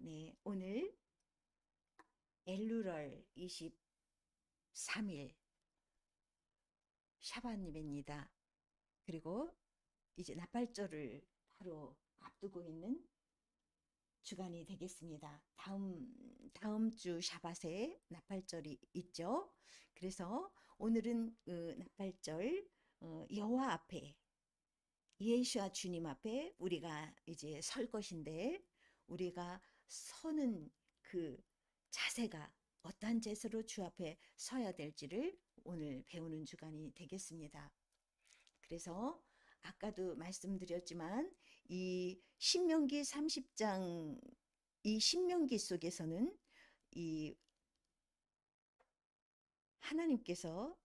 네, 오늘 엘루럴 23일 샤바님입니다. 그리고 이제 나팔절을 바로 앞두고 있는 주간이 되겠습니다. 다음 주 샤바세 나팔절이 있죠. 그래서 오늘은 나팔절 여호와 앞에 예수와 주님 앞에 우리가 이제 설 것인데 우리가 서는 그 자세가 어떠한 자세로 주 앞에 서야 될지를 오늘 배우는 주간이 되겠습니다. 그래서 아까도 말씀드렸지만 이 신명기 30장 이 신명기 속에서는 이 하나님께서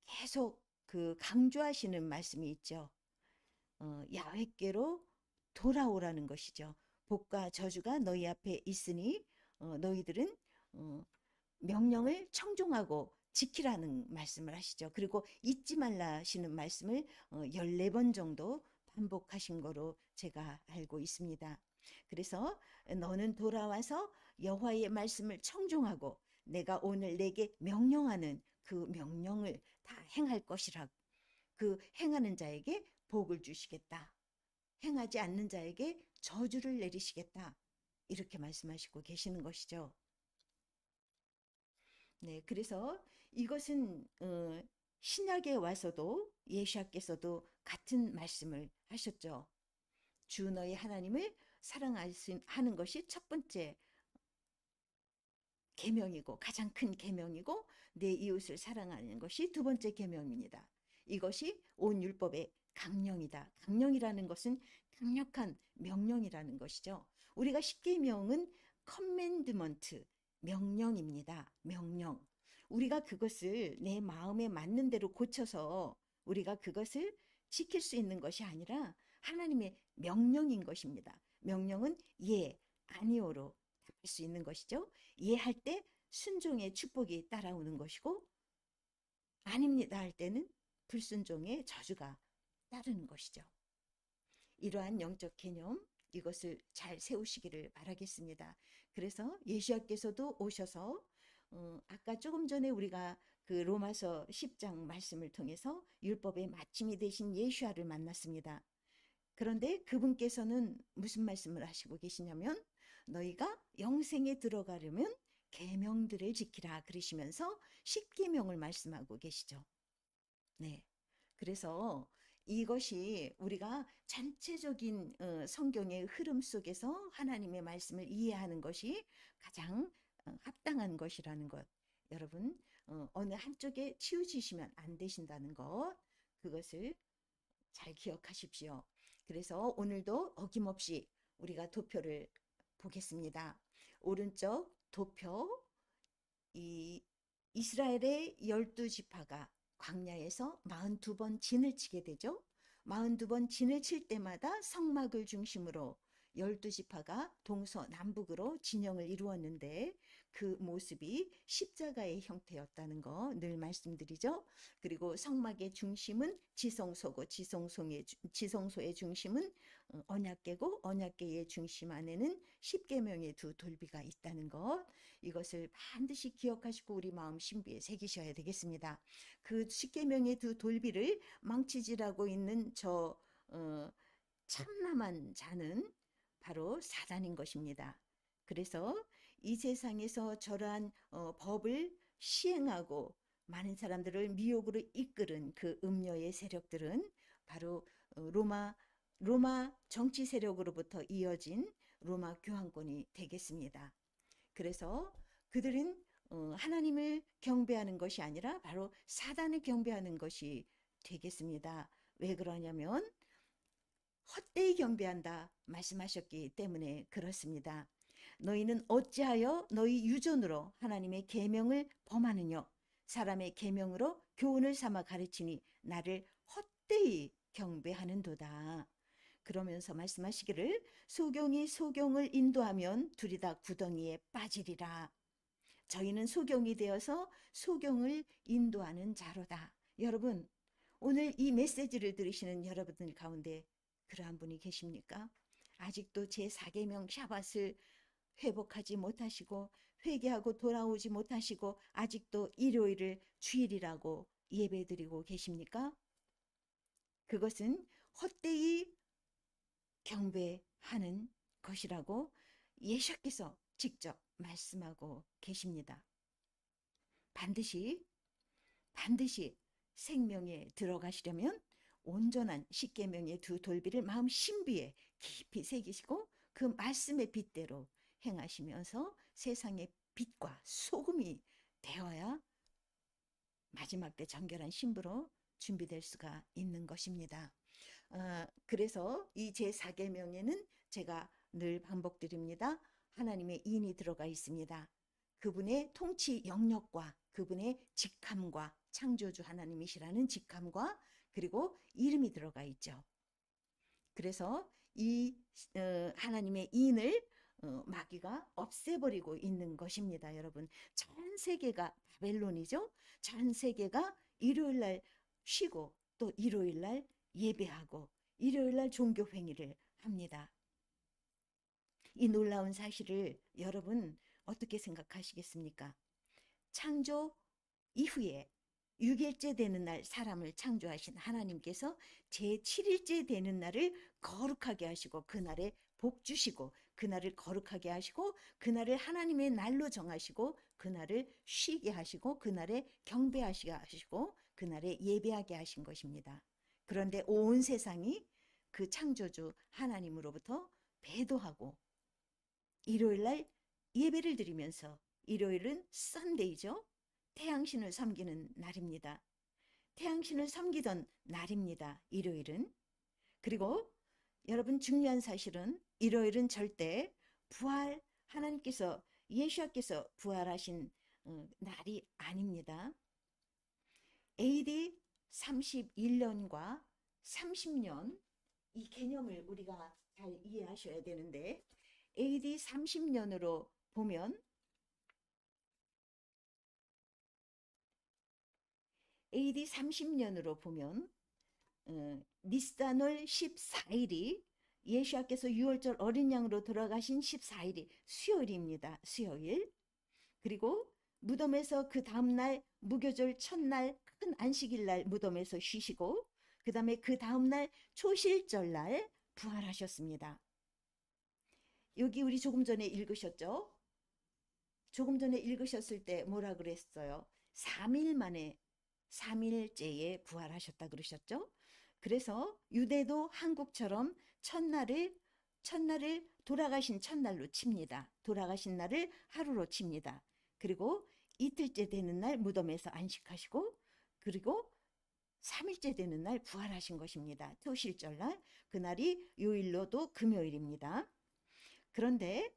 계속 그 강조하시는 말씀이 있죠. 야훼께로 돌아오라는 것이죠. 복과 저주가 너희 앞에 있으니 너희들은 어, 명령을 청종하고 지키라는 말씀을 하시죠. 그리고 잊지 말라 하시는 말씀을 14번 정도 반복하신 거로 제가 알고 있습니다. 그래서 너는 돌아와서 여호와의 말씀을 청종하고 내가 오늘 내게 명령하는 그 명령을 다 행할 것이라 그 행하는 자에게 복을 주시겠다. 행하지 않는 자에게 저주를 내리시겠다. 이렇게 말씀하시고 계시는 것이죠. 네, 그래서 이것은 신약에 와서도 예수께서도 같은 말씀을 하셨죠. 주 너의 하나님을 사랑하는 것이 첫 번째 계명이고 가장 큰 계명이고 내 이웃을 사랑하는 것이 두 번째 계명입니다. 이것이 온 율법의 강령이다. 강령이라는 것은 강력한 명령이라는 것이죠. 우리가 십계명은 커맨드먼트 명령입니다. 명령. 우리가 그것을 내 마음에 맞는 대로 고쳐서 우리가 그것을 지킬 수 있는 것이 아니라 하나님의 명령인 것입니다. 명령은 예, 아니오로 답할 수 있는 것이죠. 이해할 때 순종의 축복이 따라오는 것이고 아닙니다 할 때는 불순종의 저주가 따르는 것이죠. 이러한 영적 개념 이것을 잘 세우시기를 바라겠습니다. 그래서 예수께서도 오셔서 아까 조금 전에 우리가 그 로마서 10장 말씀을 통해서 율법의 마침이 되신 예수를 만났습니다. 그런데 그분께서는 무슨 말씀을 하시고 계시냐면 너희가 영생에 들어가려면 계명들을 지키라 그러시면서 십계명을 말씀하고 계시죠. 네. 그래서 이것이 우리가 전체적인 성경의 흐름 속에서 하나님의 말씀을 이해하는 것이 가장 합당한 것이라는 것. 여러분 어느 한쪽에 치우치시면 안 되신다는 것. 그것을 잘 기억하십시오. 그래서 오늘도 어김없이 우리가 도표를 보겠습니다. 오른쪽 도표 이 이스라엘의 12지파가 광야에서 42번 진을 치게 되죠. 42번 진을 칠 때마다 성막을 중심으로 12지파가 동서남북으로 진영을 이루었는데 그 모습이 십자가의 형태였다는 거 늘 말씀드리죠. 그리고 성막의 중심은 지성소고 지성소의 중심은 언약궤고 언약궤의 중심 안에는 십계명의 두 돌비가 있다는 것 이것을 반드시 기억하시고 우리 마음 신비에 새기셔야 되겠습니다. 그 십계명의 두 돌비를 망치질하고 있는 저 참남한 자는 바로 사단인 것입니다. 그래서 이 세상에서 저러한 법을 시행하고 많은 사람들을 미혹으로 이끄는 그 음녀의 세력들은 바로 로마 정치 세력으로부터 이어진 로마 교황권이 되겠습니다. 그래서 그들은 하나님을 경배하는 것이 아니라 바로 사단을 경배하는 것이 되겠습니다. 왜 그러냐면 헛되이 경배한다 말씀하셨기 때문에 그렇습니다. 너희는 어찌하여 너희 유전으로 하나님의 계명을 범하느냐 사람의 계명으로 교훈을 삼아 가르치니 나를 헛되이 경배하는도다. 그러면서 말씀하시기를 소경이 소경을 인도하면 둘이 다 구덩이에 빠지리라. 저희는 소경이 되어서 소경을 인도하는 자로다. 여러분, 오늘 이 메시지를 들으시는 여러분들 가운데 그러한 분이 계십니까? 아직도 제4계명 샤밧을 회복하지 못하시고 회개하고 돌아오지 못하시고 아직도 일요일을 주일이라고 예배드리고 계십니까? 그것은 헛되이 경배하는 것이라고 예수께서 직접 말씀하고 계십니다. 반드시 생명에 들어가시려면 온전한 십계명의 두 돌비를 마음 신비에 깊이 새기시고 그 말씀의 빛대로 행하시면서 세상의 빛과 소금이 되어야 마지막 때 정결한 신부로 준비될 수가 있는 것입니다. 그래서 이 제4계명에는 제가 늘 반복드립니다. 하나님의 인이 들어가 있습니다. 그분의 통치 영역과 그분의 직함과 창조주 하나님이시라는 직함과 그리고 이름이 들어가 있죠. 그래서 이 하나님의 인을 마귀가 없애버리고 있는 것입니다. 여러분, 전 세계가 바벨론이죠. 전 세계가 일요일 날 쉬고 또 일요일 날 예배하고 일요일 날 종교 행위를 합니다. 이 놀라운 사실을 여러분 어떻게 생각하시겠습니까? 창조 이후에 6일째 되는 날 사람을 창조하신 하나님께서 제7일째 되는 날을 거룩하게 하시고 그날에 복 주시고 그날을 거룩하게 하시고 그날을 하나님의 날로 정하시고 그날을 쉬게 하시고 그날에 경배하시게 하시고 그날에 예배하게 하신 것입니다. 그런데 온 세상이 그 창조주 하나님으로부터 배도하고 일요일 날 예배를 드리면서 일요일은 썬데이죠. 태양신을 섬기는 날입니다. 태양신을 섬기던 날입니다. 일요일은. 그리고 여러분 중요한 사실은 일요일은 절대 부활 하나님께서 예수께서 부활하신 날이 아닙니다. AD 31년과 30년 이 개념을 우리가 잘 이해하셔야 되는데 AD 30년으로 보면 AD 30년으로 보면 니스단월 14일이 예수께서 6월절 어린 양으로 돌아가신 14일이 수요일입니다. 수요일. 그리고 무덤에서 그 다음날 무교절 첫날 큰 안식일날 무덤에서 쉬시고 그 다음에 그 다음날 초실절날 부활하셨습니다. 여기 우리 조금 전에 읽으셨죠? 조금 전에 읽으셨을 때 뭐라 그랬어요? 3일 만에 3일째에 부활하셨다 그러셨죠? 그래서 유대도 한국처럼 첫날을 돌아가신 첫날로 칩니다. 돌아가신 날을 하루로 칩니다. 그리고 이틀째 되는 날 무덤에서 안식하시고 그리고 3일째 되는 날 부활하신 것입니다. 토실절날 그날이 요일로도 금요일입니다. 그런데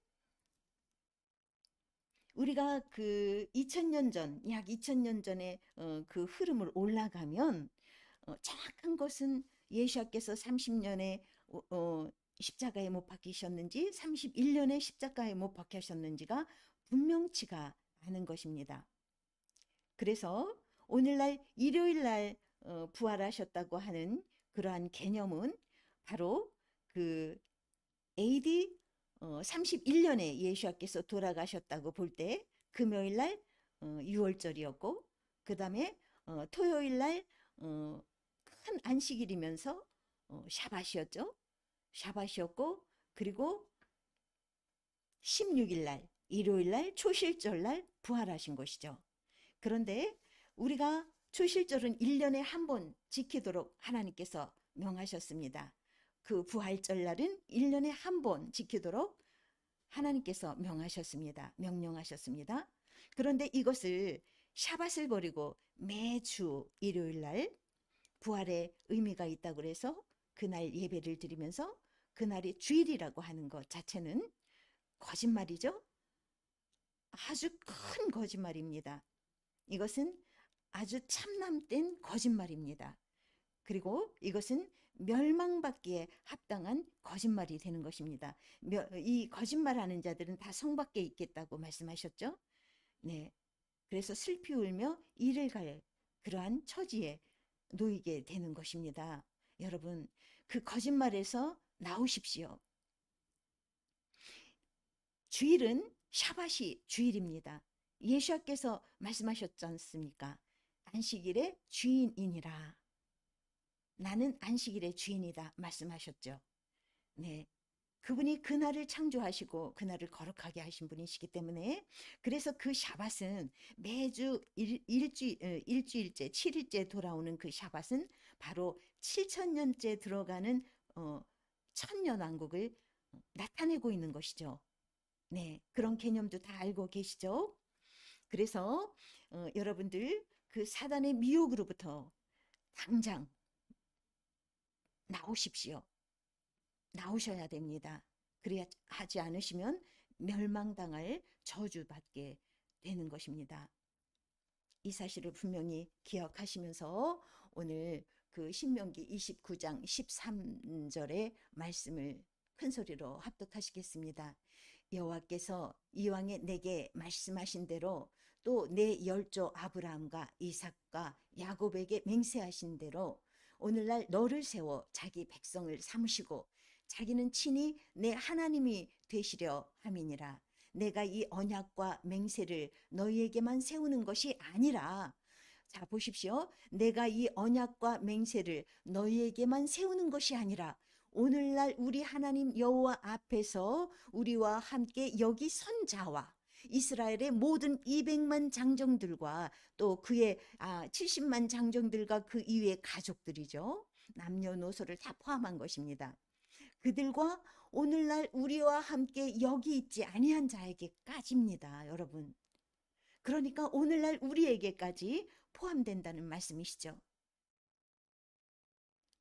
우리가 그 2000년 전, 약 2000년 전에 그 흐름을 올라가면 정확한 것은 예수께서 30년에 십자가에 못 박히셨는지 31년에 십자가에 못 박히셨는지가 분명치가 않은 것입니다. 그래서 오늘날 일요일날 부활하셨다고 하는 그러한 개념은 바로 그 AD 31년에 예수께서 돌아가셨다고 볼 때 금요일날 6월절이었고 그 다음에 토요일날 큰 안식일이면서 샤밧이었죠. 샤밧이었고 그리고 16일날 일요일날 초실절날 부활하신 것이죠. 그런데 우리가 초실절은 1년에 한 번 지키도록 하나님께서 명하셨습니다. 그 부활절날은 1년에 한 번 지키도록 하나님께서 명령하셨습니다. 그런데 이것을 샤밧을 버리고 매주 일요일날 부활의 의미가 있다고 해서 그날 예배를 드리면서 그날이 주일이라고 하는 것 자체는 거짓말이죠. 아주 큰 거짓말입니다. 이것은 아주 참남된 거짓말입니다. 그리고 이것은 멸망받기에 합당한 거짓말이 되는 것입니다. 이 거짓말하는 자들은 다 성 밖에 있겠다고 말씀하셨죠. 네, 그래서 슬피 울며 이를 갈 그러한 처지에 놓이게 되는 것입니다. 여러분, 그 거짓말에서 나오십시오. 주일은 샤밧이 주일입니다. 예수께서 말씀하셨지 않습니까? 안식일의 주인이니라. 나는 안식일의 주인이다 말씀하셨죠. 네. 그분이 그날을 창조하시고 그날을 거룩하게 하신 분이시기 때문에, 그래서 그 샤밧은 매주 일주일째 7일째 돌아오는 그 샤밧은 바로 7천년째 들어가는 천년왕국을 나타내고 있는 것이죠. 네, 그런 개념도 다 알고 계시죠? 그래서 여러분들 그 사단의 미혹으로부터 당장 나오십시오. 나오셔야 됩니다. 그래야 하지 않으시면 멸망당할 저주받게 되는 것입니다. 이 사실을 분명히 기억하시면서 오늘 그 신명기 29장 13절의 말씀을 큰 소리로 합독하시겠습니다. 여호와께서 이왕에 내게 말씀하신 대로 또 내 열조 아브라함과 이삭과 야곱에게 맹세하신 대로 오늘날 너를 세워 자기 백성을 삼으시고 자기는 친히 내 하나님이 되시려 함이니라. 내가 이 언약과 맹세를 너희에게만 세우는 것이 아니라, 자 보십시오. 내가 이 언약과 맹세를 너희에게만 세우는 것이 아니라 오늘날 우리 하나님 여호와 앞에서 우리와 함께 여기 선 자와 이스라엘의 모든 200만 장정들과 또 그의 70만 장정들과 그 이외의 가족들이죠. 남녀노소를 다 포함한 것입니다. 그들과 오늘날 우리와 함께 여기 있지 아니한 자에게까지입니다, 여러분. 그러니까 오늘날 우리에게까지 포함된다는 말씀이시죠.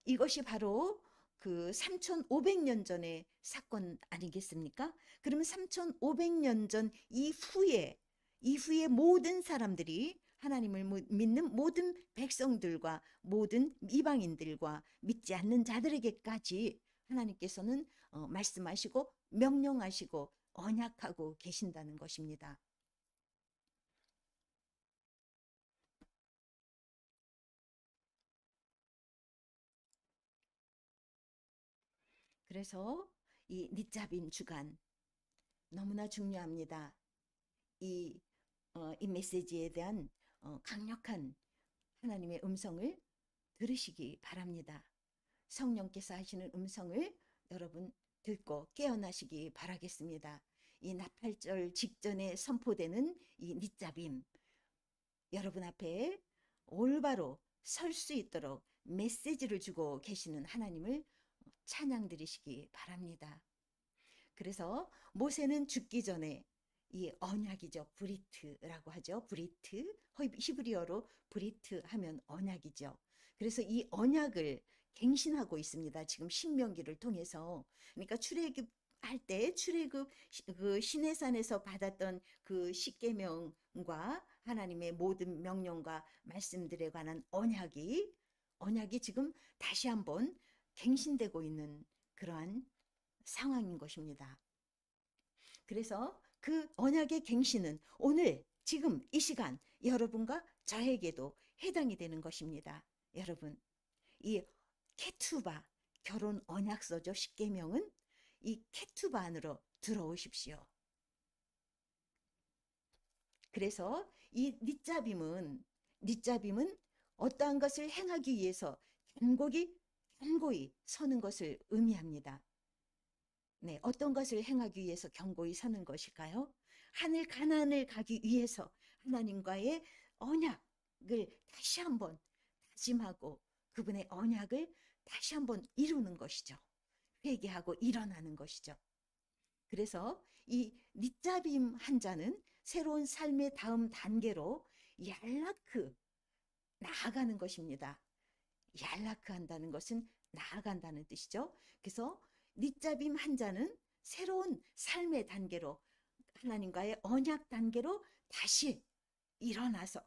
이것이 바로 그 3,500년 전의 사건 아니겠습니까? 그러면 3,500년 전 이후에 모든 사람들이 하나님을 믿는 모든 백성들과 모든 이방인들과 믿지 않는 자들에게까지 하나님께서는 말씀하시고 명령하시고 언약하고 계신다는 것입니다. 그래서 이 니잡임 주간 너무나 중요합니다. 이, 이 메시지에 대한 강력한 하나님의 음성을 들으시기 바랍니다. 성령께서 하시는 음성을 여러분 듣고 깨어나시기 바라겠습니다. 이 나팔절 직전에 선포되는 이 니잡임, 여러분 앞에 올바로 설 수 있도록 메시지를 주고 계시는 하나님을 찬양 드리시기 바랍니다. 그래서 모세는 죽기 전에 이 언약이죠. 브리트라고 하죠. 브리트, 히브리어로 브리트 하면 언약이죠. 그래서 이 언약을 갱신하고 있습니다. 지금 신명기를 통해서. 그러니까 출애굽할 때 출애굽 그 시내산에서 받았던 그 십계명과 하나님의 모든 명령과 말씀들에 관한 언약이 지금 다시 한번 갱신되고 있는 그러한 상황인 것입니다. 그래서 그 언약의 갱신은 오늘 지금 이 시간 여러분과 저에게도 해당이 되는 것입니다. 여러분, 이 케투바 결혼 언약서죠. 십계명은 이 케투바 안으로 들어오십시오. 그래서 이 닛잡임은 어떠한 것을 행하기 위해서 견고히 서는 것을 의미합니다. 네, 어떤 것을 행하기 위해서 견고히 서는 것일까요? 하늘 가나안을 가기 위해서 하나님과의 언약을 다시 한번 다짐하고 그분의 언약을 다시 한번 이루는 것이죠. 회개하고 일어나는 것이죠. 그래서 이 닛잡임 한 자는 새로운 삶의 다음 단계로 얄라크 나아가는 것입니다. 얄라크 한다는 것은 나아간다는 뜻이죠. 그래서 닛잡임 한 자는 새로운 삶의 단계로 하나님과의 언약 단계로 다시 일어나서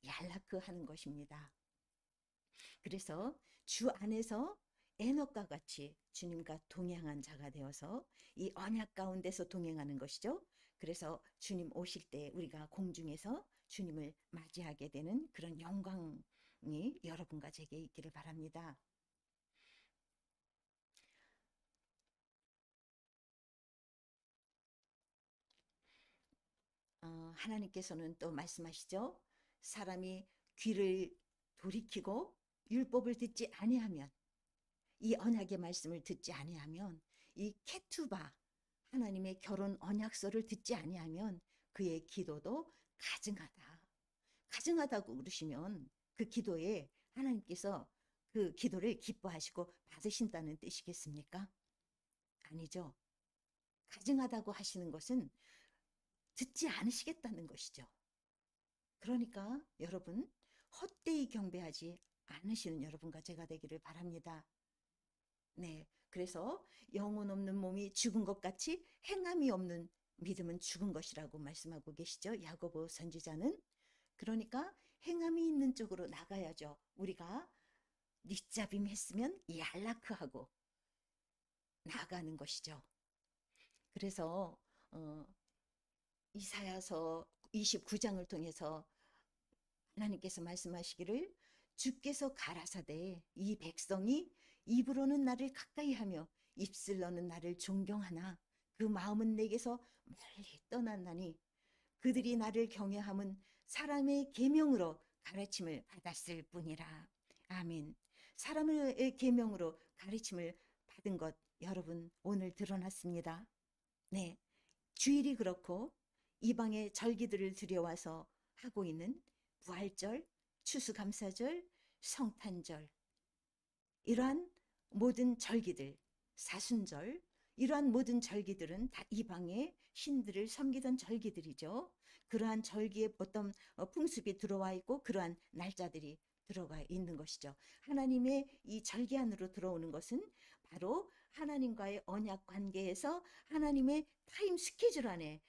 얄라크 하는 것입니다. 그래서 주 안에서 에녹과 같이 주님과 동행한 자가 되어서 이 언약 가운데서 동행하는 것이죠. 그래서 주님 오실 때 우리가 공중에서 주님을 맞이하게 되는 그런 영광이 여러분과 제게 있기를 바랍니다. 하나님께서는 또 말씀하시죠. 사람이 귀를 돌이키고 율법을 듣지 아니하면, 이 언약의 말씀을 듣지 아니하면, 이 케투바 하나님의 결혼 언약서를 듣지 아니하면 그의 기도도 가증하다. 가증하다고 그러시면 그 기도에 하나님께서 그 기도를 기뻐하시고 받으신다는 뜻이겠습니까? 아니죠. 가증하다고 하시는 것은 듣지 않으시겠다는 것이죠. 그러니까 여러분, 헛되이 경배하지 않으시는 여러분과 제가 되기를 바랍니다. 네, 그래서 영혼 없는 몸이 죽은 것 같이 행함이 없는 믿음은 죽은 것이라고 말씀하고 계시죠. 야고보 선지자는. 그러니까 행함이 있는 쪽으로 나가야죠. 우리가 밑잡임 했으면 얄라크하고 나가는 것이죠. 그래서 이사야서 29장을 통해서 하나님께서 말씀하시기를, 주께서 가라사대 이 백성이 입으로는 나를 가까이 하며 입술로는 나를 존경하나 그 마음은 내게서 멀리 떠났나니 그들이 나를 경외함은 사람의 계명으로 가르침을 받았을 뿐이라. 아멘. 사람의 계명으로 가르침을 받은 것 여러분 오늘 드러났습니다. 네, 주일이 그렇고 이방의 절기들을 들여와서 하고 있는 부활절, 추수감사절, 성탄절, 이러한 모든 절기들, 사순절, 이러한 모든 절기들은 다 이방의 신들을 섬기던 절기들이죠. 그러한 절기에 어떤 풍습이 들어와 있고 그러한 날짜들이 들어가 있는 것이죠. 하나님의 이 절기 안으로 들어오는 것은 바로 하나님과의 언약 관계에서 하나님의 타임 스케줄 안에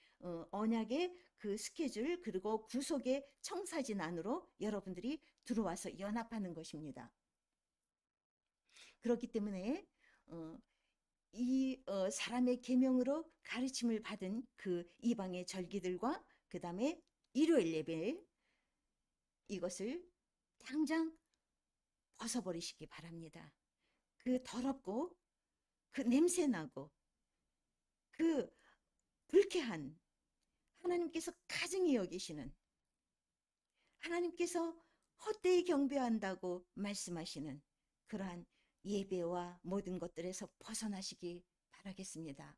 언약의 그 스케줄 그리고 구속의 청사진 안으로 여러분들이 들어와서 연합하는 것입니다. 그렇기 때문에 이 사람의 계명으로 가르침을 받은 그 이방의 절기들과 그 다음에 일요일 예배, 이것을 당장 벗어버리시기 바랍니다. 그 더럽고 그 냄새나고 그 불쾌한, 하나님께서 가증히 여기시는, 하나님께서 헛되이 경배한다고 말씀하시는 그러한 예배와 모든 것들에서 벗어나시기 바라겠습니다.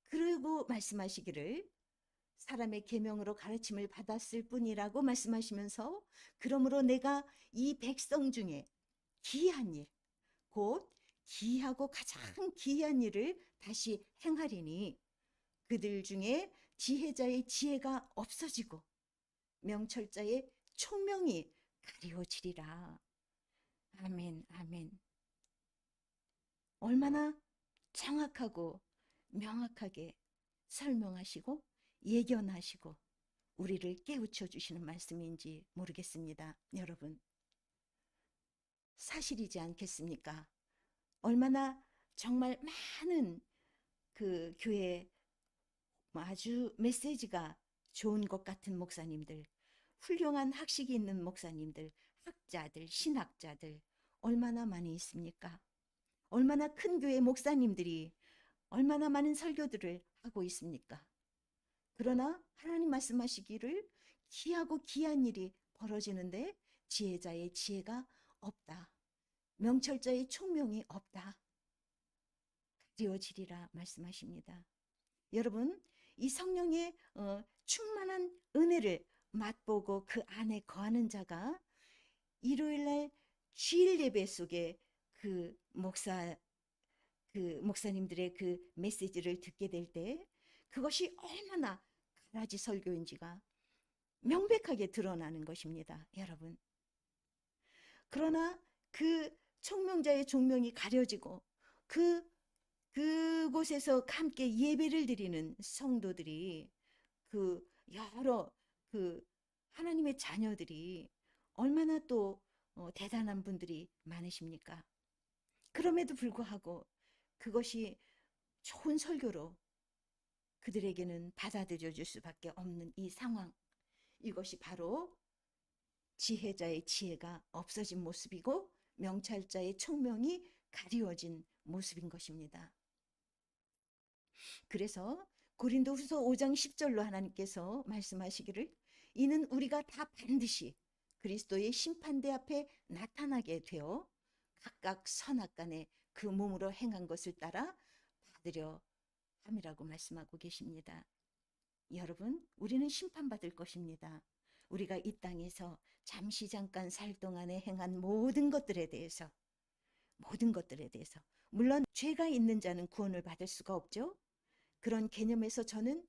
그리고 말씀하시기를 사람의 계명으로 가르침을 받았을 뿐이라고 말씀하시면서, 그러므로 내가 이 백성 중에 기이한 일, 곧 기이하고 가장 기이한 일을 다시 행하리니 그들 중에 지혜자의 지혜가 없어지고 명철자의 총명이 가리워지리라. 아멘, 아멘. 얼마나 정확하고 명확하게 설명하시고 예견하시고 우리를 깨우쳐 주시는 말씀인지 모르겠습니다. 여러분, 사실이지 않겠습니까? 얼마나 정말 많은 그 교회 아주 메시지가 좋은 것 같은 목사님들, 훌륭한 학식이 있는 목사님들, 학자들, 신학자들 얼마나 많이 있습니까? 얼마나 큰 교회 목사님들이 얼마나 많은 설교들을 하고 있습니까? 그러나 하나님 말씀하시기를 기하고 기한 일이 벌어지는데 지혜자의 지혜가 없다. 명철자의 총명이 없다. 가리워지리라 말씀하십니다. 여러분, 이 성령의 충만한 은혜를 맛보고 그 안에 거하는 자가 일요일날 주일 예배 속에 그 목사님들의 그 메시지를 듣게 될 때 그것이 얼마나 가라지 설교인지가 명백하게 드러나는 것입니다, 여러분. 그러나 그 총명자의 종명이 가려지고 그곳에서 함께 예배를 드리는 성도들이, 그 여러 그 하나님의 자녀들이 얼마나 또 대단한 분들이 많으십니까? 그럼에도 불구하고 그것이 좋은 설교로 그들에게는 받아들여 줄 수밖에 없는 이 상황, 이것이 바로 지혜자의 지혜가 없어진 모습이고 명찰자의 총명이 가리워진 모습인 것입니다. 그래서 고린도후서 5장 10절로 하나님께서 말씀하시기를 이는 우리가 다 반드시 그리스도의 심판대 앞에 나타나게 되어 각각 선악간에 그 몸으로 행한 것을 따라 받으려 함이라고 말씀하고 계십니다. 여러분, 우리는 심판받을 것입니다. 우리가 이 땅에서 잠시 잠깐 살 동안에 행한 모든 것들에 대해서 물론 죄가 있는 자는 구원을 받을 수가 없죠. 그런 개념에서 저는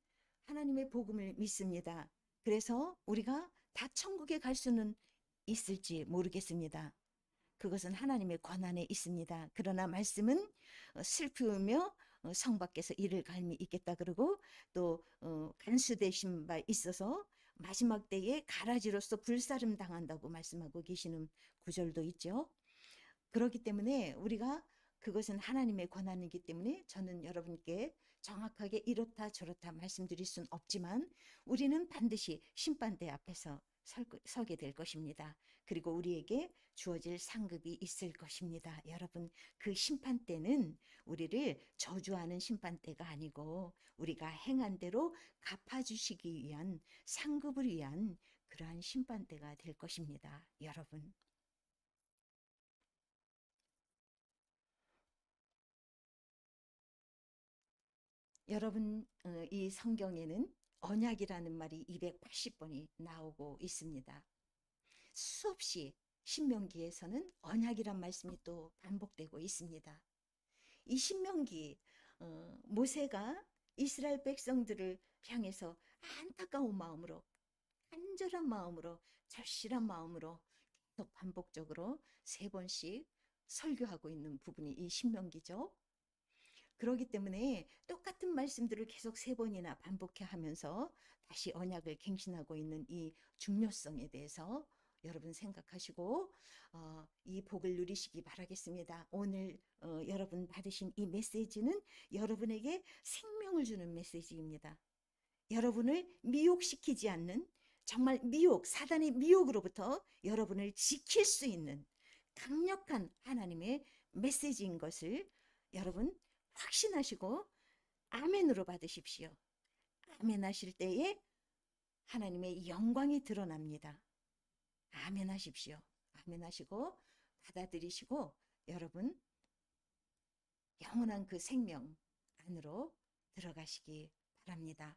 하나님의 복음을 믿습니다. 그래서 우리가 다 천국에 갈 수는 있을지 모르겠습니다. 그것은 하나님의 권한에 있습니다. 그러나 말씀은 슬프며 성 밖에서 이를 갈미 있겠다 그러고 또 간수되신 바 있어서 마지막 때에 가라지로서 불사름 당한다고 말씀하고 계시는 구절도 있죠. 그렇기 때문에 우리가 그것은 하나님의 권한이기 때문에 저는 여러분께 정확하게 이렇다 저렇다 말씀드릴 수는 없지만 우리는 반드시 심판대 앞에서 서게 될 것입니다. 그리고 우리에게 주어질 상급이 있을 것입니다. 여러분, 그 심판대는 우리를 저주하는 심판대가 아니고 우리가 행한 대로 갚아주시기 위한 상급을 위한 그러한 심판대가 될 것입니다. 여러분. 여러분, 이 성경에는 언약이라는 말이 280번이 나오고 있습니다. 수없이 신명기에서는 언약이란 말씀이 또 반복되고 있습니다. 이 신명기 모세가 이스라엘 백성들을 향해서 안타까운 마음으로 간절한 마음으로 절실한 마음으로 계속 반복적으로 3번씩 설교하고 있는 부분이 이 신명기죠. 그렇기 때문에 똑같은 말씀들을 계속 3번이나 반복해 하면서 다시 언약을 갱신하고 있는 이 중요성에 대해서 여러분 생각하시고 이 복을 누리시기 바라겠습니다. 오늘 여러분 받으신 이 메시지는 여러분에게 생명을 주는 메시지입니다. 여러분을 미혹시키지 않는 정말 사단의 미혹으로부터 여러분을 지킬 수 있는 강력한 하나님의 메시지인 것을 여러분 확신하시고 아멘으로 받으십시오. 아멘 하실 때에 하나님의 영광이 드러납니다. 아멘 하십시오. 아멘 하시고 받아들이시고 여러분 영원한 그 생명 안으로 들어가시기 바랍니다.